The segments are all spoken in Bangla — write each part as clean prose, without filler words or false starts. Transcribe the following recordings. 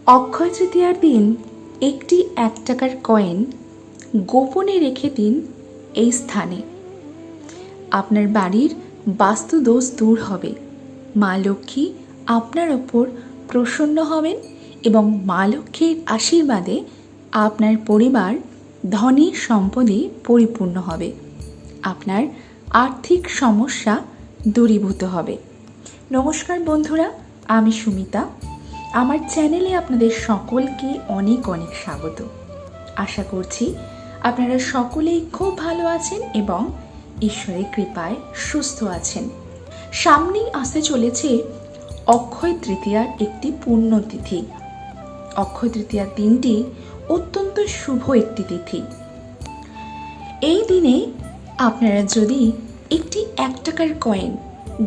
অক্ষয় তৃতীয়ার দিন একটি 1 টাকার কয়েন গোপনে রেখে দিন এই স্থানে। আপনার বাড়ির বাস্তু দোষ দূর হবে, মা লক্ষ্মী আপনার ওপর প্রসন্ন হবেন এবং মা লক্ষ্মীর আশীর্বাদে আপনার পরিবার ধনী সম্পদে পরিপূর্ণ হবে। আপনার আর্থিক সমস্যা দূরীভূত হবে। নমস্কার বন্ধুরা, আমি সুমিতা। আমার চ্যানেলে আপনাদের সকলকে অনেক অনেক স্বাগত। আশা করছি আপনারা সকলেই খুব ভালো আছেন এবং ঈশ্বরের কৃপায় সুস্থ আছেন। সামনেই আসতে চলেছে অক্ষয় তৃতীয়ার একটি পুণ্যতিথি। অক্ষয় তৃতীয়ার দিনটি অত্যন্ত শুভ একটি তিথি। এই দিনে আপনারা যদি একটি 1 টাকার কয়েন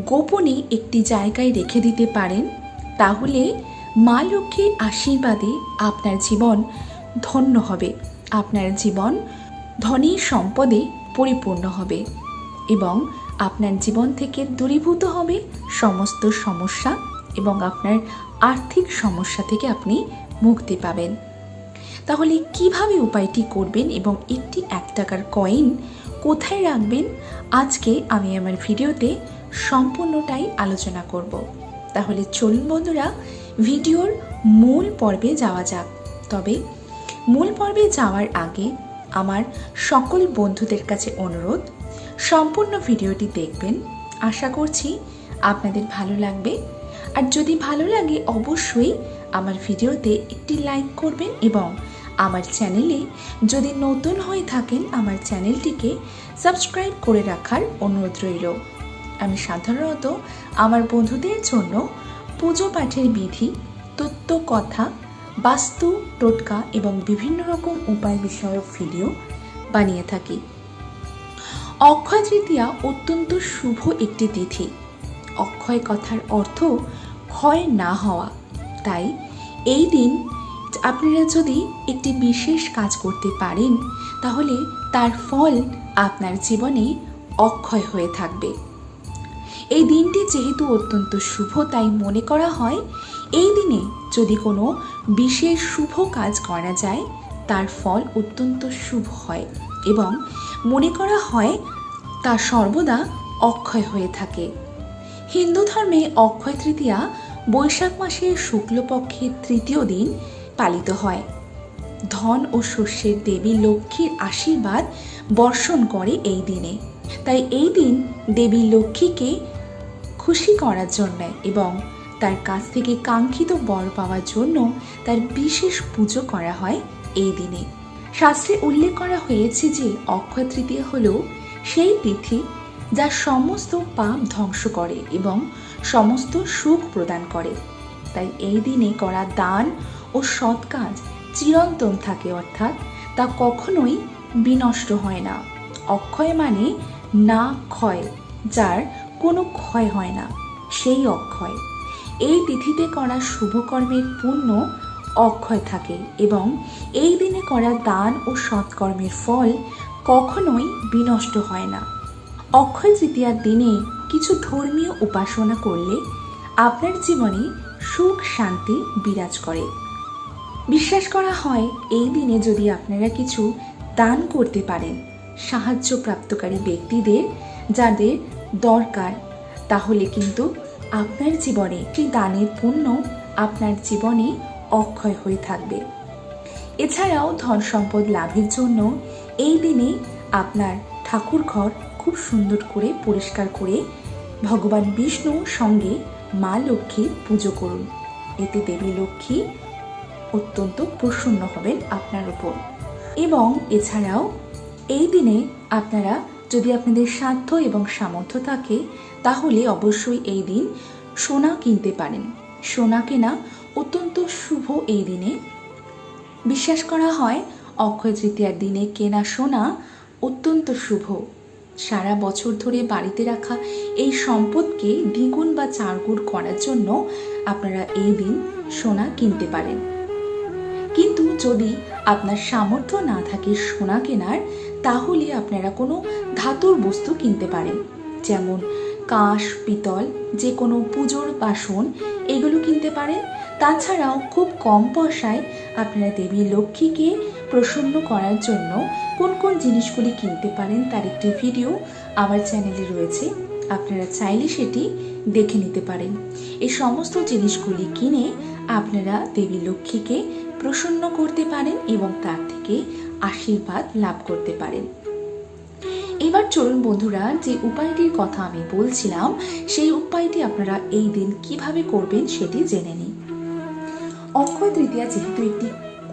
গোপনে একটি জায়গায় রেখে দিতে পারেন, তাহলে মা লক্ষ্মীর আশীর্বাদে আপনার জীবন ধন্য হবে, আপনার জীবন ধনী সম্পদে পরিপূর্ণ হবে এবং আপনার জীবন থেকে দূরীভূত হবে সমস্ত সমস্যা এবং আপনার আর্থিক সমস্যা থেকে আপনি মুক্তি পাবেন। তাহলে কিভাবে উপায়টি করবেন এবং একটি 1 টাকার কয়েন কোথায় রাখবেন, আজকে আমি আমার ভিডিওতে সম্পূর্ণটাই আলোচনা করব। তাহলে চলুন বন্ধুরা, ভিডিওর মূল পর্বে যাওয়া যাক। তবে মূল পর্বে যাওয়ার আগে আমার সকল বন্ধুদের কাছে অনুরোধ, সম্পূর্ণ ভিডিওটি দেখবেন। আশা করছি আপনাদের ভালো লাগবে। আর যদি ভালো লাগে অবশ্যই আমার ভিডিওতে একটি লাইক করবেন এবং আমার চ্যানেলে যদি নতুন হয়ে থাকেন আমার চ্যানেলটিকে সাবস্ক্রাইব করে রাখার অনুরোধ রইল। আমি সাধারণত আমার বন্ধুদের জন্য পুজো পাঠের বিধি, তত্ত্ব কথা, বাস্তু টোটকা এবং বিভিন্ন রকম উপায় বিষয়ক ভিডিও বানিয়ে থাকি। অক্ষয় তৃতীয়া অত্যন্ত শুভ একটি তিথি। অক্ষয় কথার অর্থ ক্ষয় না হওয়া। তাই এই দিন আপনারা যদি একটি বিশেষ কাজ করতে পারেন, তাহলে তার ফল আপনার জীবনে অক্ষয় হয়ে থাকবে। এই দিনটি যেহেতু অত্যন্ত শুভ, তাই মনে করা হয় এই দিনে যদি কোনো বিশেষ শুভ কাজ করা যায় তার ফল অত্যন্ত শুভ হয় এবং মনে করা হয় তা সর্বদা অক্ষয় হয়ে থাকে। হিন্দু ধর্মে অক্ষয় তৃতীয়া বৈশাখ মাসের শুক্লপক্ষের 3য় দিন পালিত হয়। ধন ও শস্যের দেবী লক্ষ্মীর আশীর্বাদ বর্ষণ করে এই দিনে। তাই এই দিন দেবী লক্ষ্মীকে খুশি করার জন্য এবং তার কাছ থেকে কাঙ্ক্ষিত বর পাওয়ার জন্য তার বিশেষ পুজো করা হয় এই দিনে। শাস্ত্রে উল্লেখ করা হয়েছে যে অক্ষয় তৃতীয়া হল সেই তিথি যা সমস্ত পাপ ধ্বংস করে এবং সমস্ত সুখ প্রদান করে। তাই এই দিনে করা দান ও সৎ কাজ চিরন্তন থাকে, অর্থাৎ তা কখনোই বিনষ্ট হয় না। অক্ষয় মানে না ক্ষয়, যার কোনো ক্ষয় হয় না, সেই অক্ষয়। এই তিথিতে করা শুভকর্মের পুণ্য অক্ষয় থাকে এবং এই দিনে করা দান ও সৎকর্মের ফল কখনোই বিনষ্ট হয় না। অক্ষয় তৃতীয়ার দিনে কিছু ধর্মীয় উপাসনা করলে আপনার জীবনে সুখ শান্তি বিরাজ করে। বিশ্বাস করা হয় এই দিনে যদি আপনারা কিছু দান করতে পারেন সাহায্য প্রাপ্তকারী ব্যক্তিদের যাদের দরকার, তাহলে কিন্তু আপনার জীবনে সেই দানের পুণ্য আপনার জীবনে অক্ষয় হয়ে থাকবে। এছাড়াও ধন সম্পদ লাভের জন্য এই দিনে আপনার ঠাকুর ঘর খুব সুন্দর করে পরিষ্কার করে ভগবান বিষ্ণুর সঙ্গে মা লক্ষ্মীর পুজো করুন। এতে দেবী লক্ষ্মী অত্যন্ত প্রসন্ন হবেন আপনার উপর। এবং এছাড়াও এই দিনে আপনারা যদি আপনাদের সাধ্য এবং সামর্থ্য থাকে, তাহলে অবশ্যই এই দিন সোনা কিনতে পারেন। সোনা কেনা অত্যন্ত শুভ এই দিনে। বিশ্বাস করা হয় অক্ষয় তৃতীয়ার দিনে কেনা সোনা অত্যন্ত শুভ। সারা বছর ধরে বাড়িতে রাখা এই সম্পদকে দ্বিগুণ বা 4 গুণ করার জন্য আপনারা এই দিন সোনা কিনতে পারেন। কিন্তু যদি আপনার সামর্থ্য না থাকে সোনা কেনার, তাহলে আপনারা কোনো ধাতুর বস্তু কিনতে পারেন, যেমন কাঁস, পিতল, যে কোনো পুজোর বাসন এগুলো কিনতে পারেন। তাছাড়াও খুব কম পয়সায় আপনারা দেবী লক্ষ্মীকে প্রসন্ন করার জন্য কোন কোন জিনিসগুলি কিনতে পারেন তার একটি ভিডিও আমার চ্যানেলে রয়েছে, আপনারা চাইলে সেটি দেখে নিতে পারেন। এই সমস্ত জিনিসগুলি কিনে আপনারা দেবী লক্ষ্মীকে প্রসন্ন করতে পারেন এবং তার থেকে আশীর্বাদ লাভ করতে পারেন। এবার চলুন বন্ধুরা, যে উপায়টির কথা আমি বলছিলাম সেই উপায়টি আপনারা এই দিন কিভাবে করবেন সেটি জেনে নিন। অক্ষয় তৃতীয়া যেহেতু একটি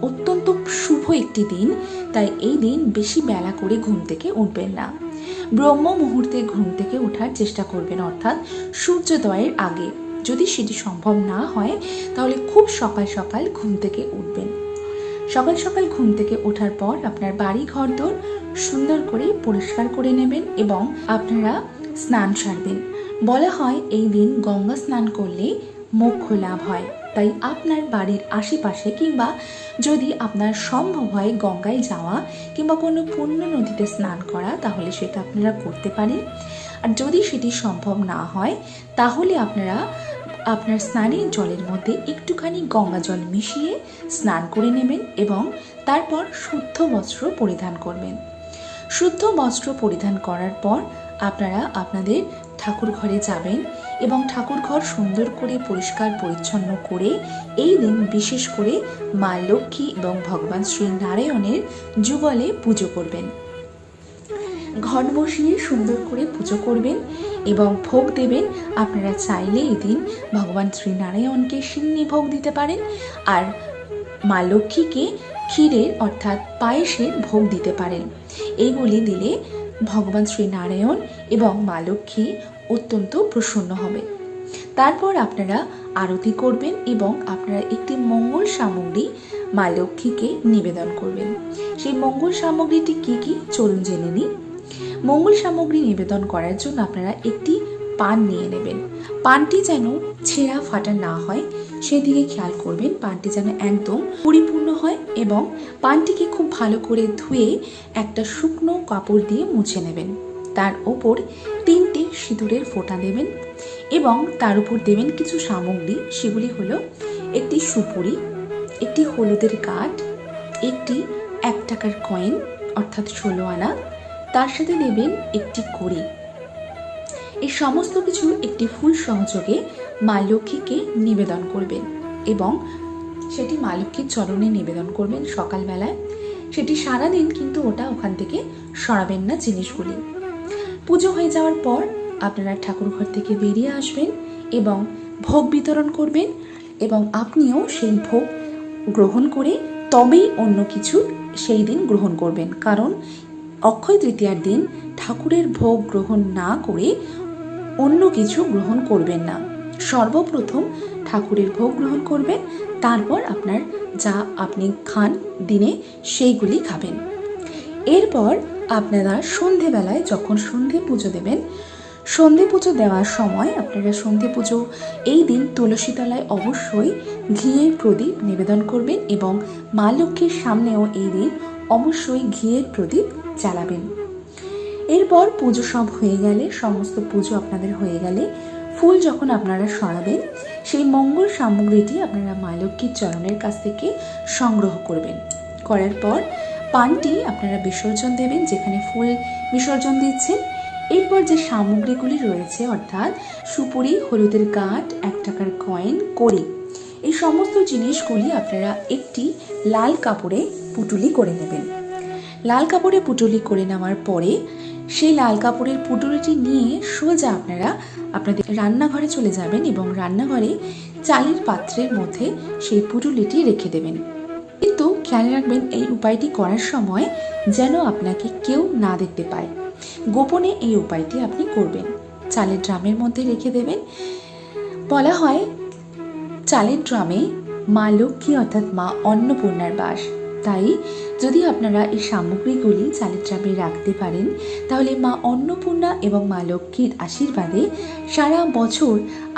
অত্যন্ত শুভ একটি দিন, তাই এই দিন বেশি বেলা করে ঘুম থেকে উঠবেন না। ব্রহ্ম মুহূর্তে ঘুম থেকে ওঠার চেষ্টা করবেন, অর্থাৎ সূর্যোদয়ের আগে। যদি সেটি সম্ভব না হয় তাহলে খুব সকাল সকাল ঘুম থেকে উঠবেন। সকাল সকাল ঘুম থেকে ওঠার পর আপনার বাড়ি ঘরদোর সুন্দর করে পরিষ্কার করে নেবেন এবং আপনারা স্নান সারবেন। বলা হয় এই দিন গঙ্গা স্নান করলে মোক্ষ লাভ হয়, তাই আপনার বাড়ির আশেপাশে কিংবা যদি আপনার সম্ভব হয় গঙ্গায় যাওয়া কিংবা কোনো পুণ্য নদীতে স্নান করা, তাহলে সেটা আপনারা করতে পারেন। আর যদি সেটি সম্ভব না হয় তাহলে আপনারা আপনার স্নানের জলের মধ্যে একটুখানি গঙ্গা জল মিশিয়ে স্নান করে নেবেন এবং তারপর শুদ্ধ বস্ত্র পরিধান করবেন। শুদ্ধ বস্ত্র পরিধান করার পর আপনারা আপনাদের ঠাকুর ঘরে যাবেন এবং ঠাকুর ঘর সুন্দর করে পরিষ্কার পরিচ্ছন্ন করে এই দিন বিশেষ করে মা লক্ষ্মী এবং ভগবান শ্রী নারায়ণের যুগলে পুজো করবেন। ঘট বসিয়ে সুন্দর করে পুজো করবেন এবং ভোগ দেবেন। আপনারা চাইলে এই দিন ভগবান শ্রী নারায়ণকে সিন্নি ভোগ দিতে পারেন আর মা লক্ষ্মীকে ক্ষীরের অর্থাৎ পায়েসের ভোগ দিতে পারেন। এইগুলি দিলে ভগবান শ্রী নারায়ণ এবং মা লক্ষ্মী অত্যন্ত প্রসন্ন হবে। তারপর আপনারা আরতি করবেন এবং আপনারা একটি মঙ্গল সামগ্রী মা লক্ষ্মীকে নিবেদন করবেন। সেই মঙ্গল সামগ্রীটি কি কি চলুন জেনে নিই। মঙ্গল সামগ্রী নিবেদন করার জন্য আপনারা একটি পান নিয়ে নেবেন। পানটি যেন ছেঁড়া ফাটা না হয় সেদিকে খেয়াল করবেন। পানটি যেন একদম পরিপূর্ণ হয় এবং পানটিকে খুব ভালো করে ধুয়ে একটা শুকনো কাপড় দিয়ে মুছে নেবেন। তার ওপর 3টে সিঁদুরের ফোঁটা দেবেন এবং তার উপর দেবেন কিছু সামগ্রী। সেগুলি হলো একটি সুপুরি, একটি হলুদের কাঠ, একটি 1 টাকার কয়েন অর্থাৎ 16 আনা, তার সাথে দেবেন একটি কড়ি। এই সমস্ত কিছু একটি ফুল সহযোগে মা লক্ষ্মীকে নিবেদন করবেন এবং সেটি মা লক্ষ্মীর চরণে নিবেদন করবেন সকালবেলায়। সেটি সারাদিন কিন্তু ওখান থেকে সরাবেন না জিনিসগুলি। পুজো হয়ে যাওয়ার পর আপনারা ঠাকুর ঘর থেকে বেরিয়ে আসবেন এবং ভোগ বিতরণ করবেন এবং আপনিও সেই ভোগ গ্রহণ করে তবেই অন্য কিছু সেই দিন গ্রহণ করবেন। কারণ অক্ষয় তৃতীয়ার দিন ঠাকুরের ভোগ গ্রহণ না করে অন্য কিছু গ্রহণ করবেন না। সর্বপ্রথম ঠাকুরের ভোগ গ্রহণ করবেন, তারপর আপনার যা আপনি খান দিনে সেইগুলি খাবেন। এরপর আপনারা সন্ধেবেলায় যখন সন্ধে পুজো দেবেন, সন্ধে পুজো দেওয়ার সময় আপনারা সন্ধে পুজো এই দিন তুলসী তলায় অবশ্যই ঘিয়ের প্রদীপ নিবেদন করবেন এবং মা লক্ষ্মীর সামনেও এই দিন অবশ্যই ঘিয়ের প্রদীপ জ্বালাবেন। এরপর পুজো সব হয়ে গেলে, সমস্ত পুজো আপনাদের হয়ে গেলে ফুল যখন আপনারা সরাবেন, সেই মঙ্গল সামগ্রীটি আপনারা মা লক্ষ্মীর চরণের কাছ থেকে সংগ্রহ করবেন। করার পর পানটি আপনারা বিসর্জন দেবেন যেখানে ফুল বিসর্জন দিচ্ছেন। এরপর যে সামগ্রীগুলি রয়েছে অর্থাৎ সুপুরি, হলুদের গাঁট, 1 টাকার কয়েন, কড়ি, এই সমস্ত জিনিসগুলি আপনারা একটি লাল কাপড়ে পুটুলি করে নেবেন। লাল কাপড়ে পুটুলি করে নেওয়ার পরে সেই লাল কাপড়ের পুটুলিটি নিয়ে সোজা আপনারা আপনাদের রান্নাঘরে চলে যাবেন এবং রান্নাঘরে চালের পাত্রের মধ্যে সেই পুটুলিটি রেখে দেবেন। কিন্তু খেয়াল রাখবেন এই উপায়টি করার সময় যেন আপনাকে কেউ না দেখতে পায়। গোপনে এই উপায়টি আপনি করবেন। চালের ড্রামের মধ্যে রেখে দেবেন। বলা হয় চালের ড্রামে মা লক্ষ্মী অর্থাৎ মা অন্নপূর্ণার বাস। তাই যদি আপনারা এই সামগ্রীগুলি চালের ড্রামে রাখতে পারেন তাহলে মা অন্নপূর্ণা এবং মা লক্ষ্মীর আশীর্বাদে সারা বছর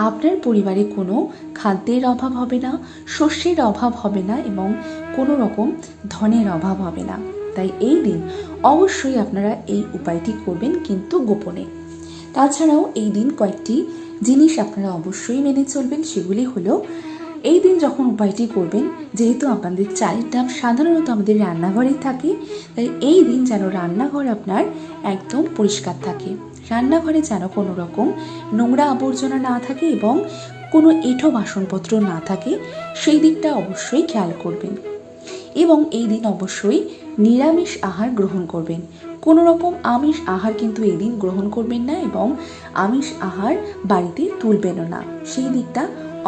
আপনার পরিবারে কোনো খাদ্যের অভাব হবে না, শস্যের অভাব হবে না এবং কোনো রকম ধনের অভাব হবে না। তাই এই দিন অবশ্যই আপনারা এই উপায়টি করবেন, কিন্তু গোপনে। তাছাড়াও এই দিন কয়েকটি জিনিস আপনারা অবশ্যই মেনে চলবেন। সেগুলি হলো এই দিন যখন উপায়টি করবেন, যেহেতু আপনাদের চালের ডাব সাধারণত আমাদের রান্নাঘরেই থাকে, তাই এই দিন যেন রান্নাঘর আপনার একদম পরিষ্কার থাকে, রান্নাঘরে যেন কোনো রকম নোংরা আবর্জনা না থাকে এবং কোনো এঁঠো বাসনপত্র না থাকে, সেই দিকটা অবশ্যই খেয়াল করবেন। এবং এই দিন অবশ্যই নিরামিষ আহার গ্রহণ করবেন, কোনো রকম আমিষ আহার কিন্তু এই দিন গ্রহণ করবেন না এবং আমিষ আহার বাড়িতে তুলবেনও না, সেই দিকটা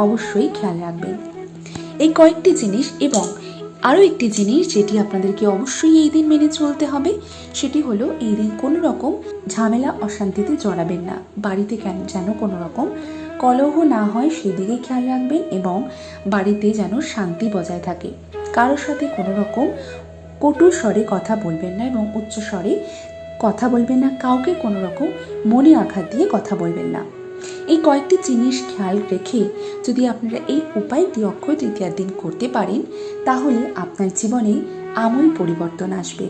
অবশ্যই খেয়াল রাখবেন। এই কয়েকটি জিনিস এবং আরও একটি জিনিস যেটি আপনাদেরকে অবশ্যই এই দিন মেনে চলতে হবে, সেটি হলো এই দিন কোনো রকম ঝামেলা অশান্তিতে জড়াবেন না, বাড়িতে যেন কোনো রকম কলহ না হয় সেদিকে খেয়াল রাখবেন এবং বাড়িতে যেন শান্তি বজায় থাকে। কারোর সাথে কোনো রকম কটু স্বরে কথা বলবেন না এবং উচ্চ স্বরে কথা বলবেন না, কাউকে কোনো রকম মনে আঘাত দিয়ে কথা বলবেন না। এই কয়েকটি জিনিস খেয়াল রেখে যদি আপনারা এই উপায়টি অক্ষয় তৃতীয়ার দিন করতে পারেন, তাহলে আপনার জীবনে আমূল পরিবর্তন আসবে।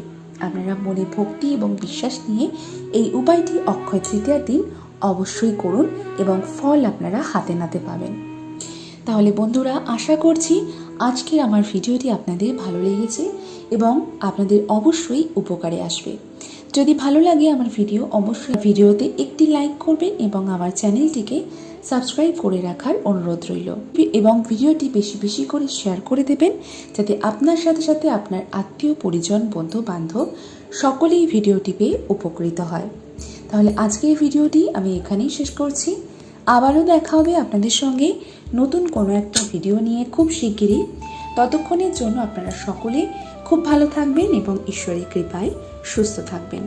আপনারা মনে ভক্তি এবং বিশ্বাস নিয়ে এই উপায়টি অক্ষয় তৃতীয়ার দিন অবশ্যই করুন এবং ফল আপনারা হাতে নাতে পাবেন। তাহলে বন্ধুরা, আশা করছি আজকের আমার ভিডিওটি আপনাদের ভালো লেগেছে এবং আপনাদের অবশ্যই উপকারে আসবে। যদি ভালো লাগে আমার ভিডিও, অবশ্যই ভিডিওতে একটি লাইক করবেন এবং আমার চ্যানেলটিকে সাবস্ক্রাইব করে রাখার অনুরোধ রইল এবং ভিডিওটি বেশি বেশি করে শেয়ার করে দেবেন, যাতে আপনার সাথে সাথে আপনার আত্মীয় পরিজন, বন্ধু বান্ধব সকলেই ভিডিওটি পেয়ে উপকৃত হয়। তাহলে আজকের ভিডিওটি আমি এখানেই শেষ করছি। আবারও দেখা হবে আপনাদের সঙ্গে নতুন কোনো একটা ভিডিও নিয়ে খুব শিগগিরই। ততক্ষণের জন্য আপনারা সকলে খুব ভালো থাকবেন এবং ঈশ্বরের কৃপায় সুস্থ থাকবেন।